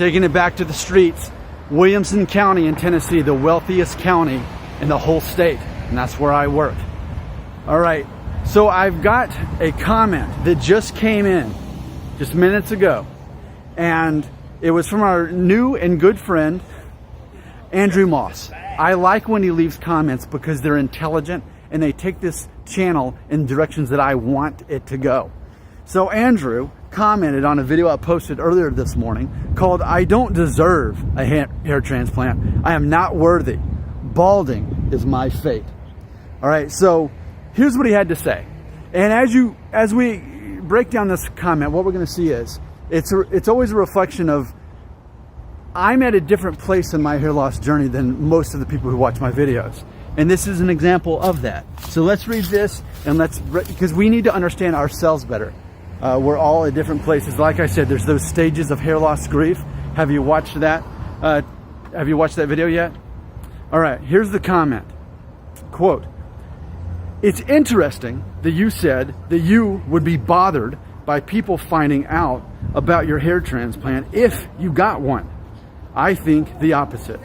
taking it back to the streets. Williamson County in Tennessee, the wealthiest county in the whole state, and that's where I work. All right, so I've got a comment that just came in just minutes ago, and it was from our new and good friend, Andrew Moss. I like when he leaves comments because they're intelligent and they take this channel in directions that I want it to go. So Andrew commented on a video I posted earlier this morning called "I don't deserve a hair transplant. I am not worthy. Balding is my fate." All right, so here's what he had to say. And as we break down this comment, what we're going to see is it's always a reflection of I'm at a different place in my hair loss journey than most of the people who watch my videos. And this is an example of that. So let's read this, and because we need to understand ourselves better. We're all at different places. Like I said, there's those stages of hair loss grief. Have you watched that? Have you watched that video yet? All right, here's the comment. Quote, "It's interesting that you said that you would be bothered by people finding out about your hair transplant if you got one. I think the opposite.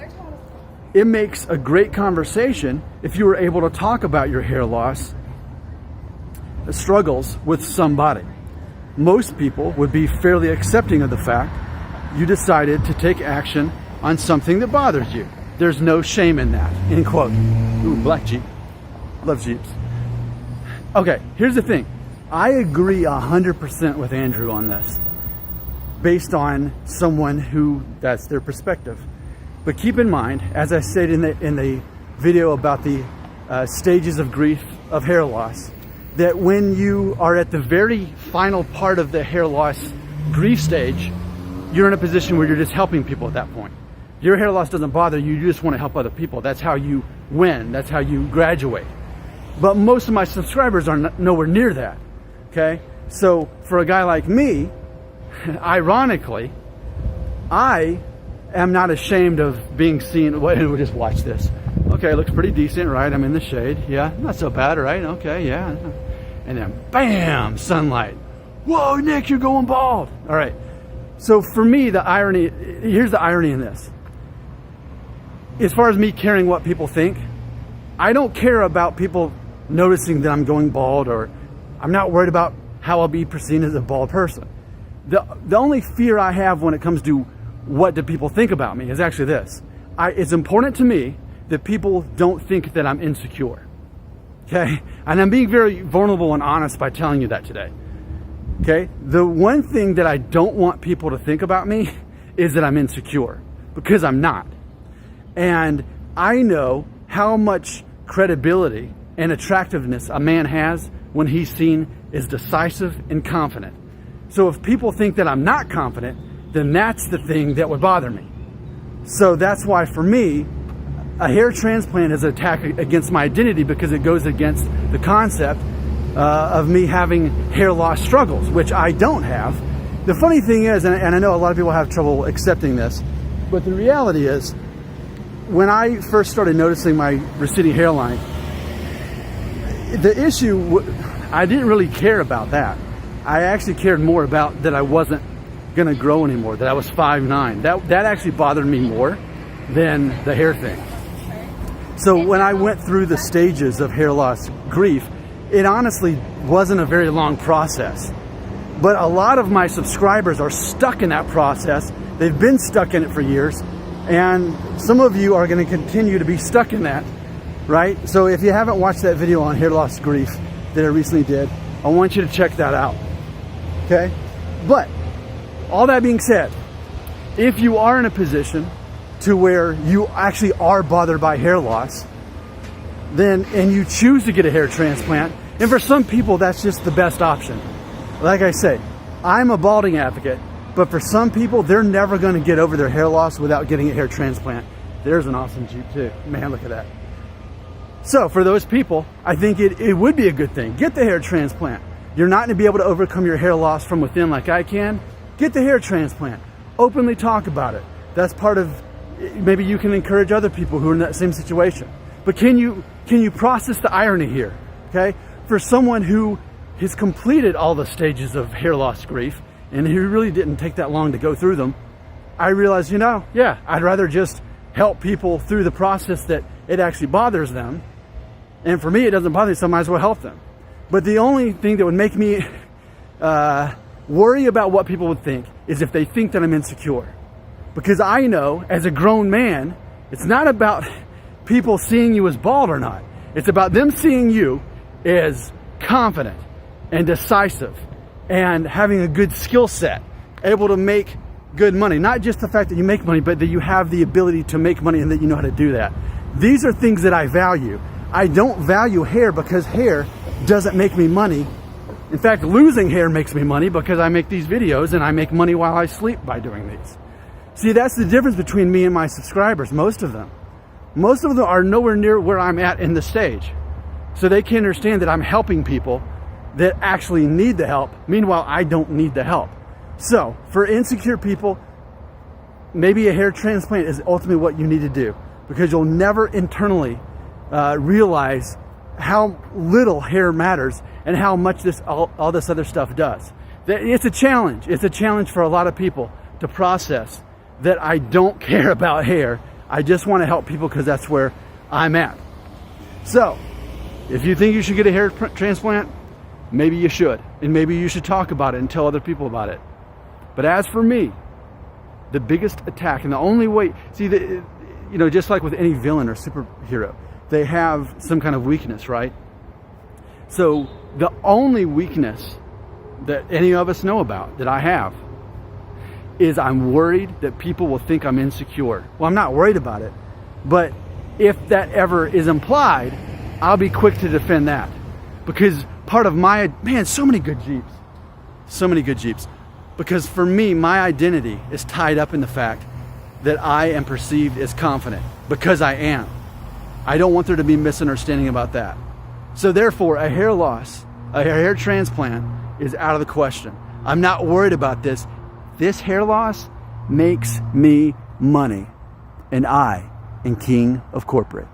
It makes a great conversation if you were able to talk about your hair loss struggles with somebody. Most people would be fairly accepting of the fact you decided to take action on something that bothers you. There's no shame in that." End quote. Ooh, black Jeep. Love Jeeps. Okay, here's the thing. I agree 100% with Andrew on this, based on someone who that's their perspective. But keep in mind, as I said in the video about the stages of grief of hair loss, that when you are at the very final part of the hair loss grief stage, you're in a position where you're just helping people at that point. Your hair loss doesn't bother you, you just want to help other people. That's how you win, that's how you graduate. But most of my subscribers are nowhere near that, okay? So for a guy like me, ironically, I am not ashamed of being seen. We'll just watch this. Okay, looks pretty decent, right? I'm in the shade. Yeah, not so bad, right? Okay, yeah. And then, bam, sunlight. Whoa, Nick, you're going bald. All right. So for me, here's the irony in this. As far as me caring what people think, I don't care about people noticing that I'm going bald, or I'm not worried about how I'll be perceived as a bald person. The only fear I have when it comes to what do people think about me is actually this. It's important to me that people don't think that I'm insecure. Okay? And I'm being very vulnerable and honest by telling you that today. Okay? The one thing that I don't want people to think about me is that I'm insecure, because I'm not. And I know how much credibility and attractiveness a man has when he's seen as decisive and confident. So if people think that I'm not confident, then that's the thing that would bother me. So that's why for me, a hair transplant is an attack against my identity, because it goes against the concept of me having hair loss struggles, which I don't have. The funny thing is, and I know a lot of people have trouble accepting this, but the reality is, when I first started noticing my receding hairline, the issue, I didn't really care about that. I actually cared more about that I wasn't going to grow anymore, that I was 5'9". That actually bothered me more than the hair thing. So when I went through the stages of hair loss grief, it honestly wasn't a very long process. But a lot of my subscribers are stuck in that process. They've been stuck in it for years. And some of you are going to continue to be stuck in that, right? So if you haven't watched that video on hair loss grief that I recently did, I want you to check that out, okay? But all that being said, if you are in a position to where you actually are bothered by hair loss, and you choose to get a hair transplant, and for some people that's just the best option. Like I say, I'm a balding advocate, but for some people, they're never going to get over their hair loss without getting a hair transplant. There's an awesome Jeep too. Man, look at that. So for those people, I think it would be a good thing. Get the hair transplant. You're not going to be able to overcome your hair loss from within like I can. Get the hair transplant. Openly talk about it. That's part of, maybe you can encourage other people who are in that same situation. But can you process the irony here? Okay? For someone who has completed all the stages of hair loss grief, and who really didn't take that long to go through them, I realized, yeah, I'd rather just help people through the process that it actually bothers them. And for me, it doesn't bother me, so I might as well help them. But the only thing that would make me worry about what people would think is if they think that I'm insecure. Because I know, as a grown man, it's not about people seeing you as bald or not. It's about them seeing you as confident and decisive and having a good skill set, able to make good money. Not just the fact that you make money, but that you have the ability to make money and that you know how to do that. These are things that I value. I don't value hair because hair doesn't make me money. In fact, losing hair makes me money because I make these videos and I make money while I sleep by doing these. See, that's the difference between me and my subscribers, most of them. Most of them are nowhere near where I'm at in the stage. So they can understand that I'm helping people that actually need the help. Meanwhile, I don't need the help. So for insecure people, maybe a hair transplant is ultimately what you need to do, because you'll never internally realize how little hair matters and how much all this other stuff does. It's a challenge. It's a challenge for a lot of people to process that I don't care about hair. I just want to help people because that's where I'm at. So if you think you should get a hair transplant, maybe you should. And maybe you should talk about it and tell other people about it. But as for me, the biggest attack and the only way, see, just like with any villain or superhero, they have some kind of weakness, right? So the only weakness that any of us know about, that I have, is I'm worried that people will think I'm insecure. Well, I'm not worried about it, but if that ever is implied, I'll be quick to defend that. Because part of my, so many good Jeeps. Because for me, my identity is tied up in the fact that I am perceived as confident, because I am. I don't want there to be misunderstanding about that. So therefore, a hair loss, a hair transplant is out of the question. I'm not worried about this. This hair loss makes me money, and I am king of corporate.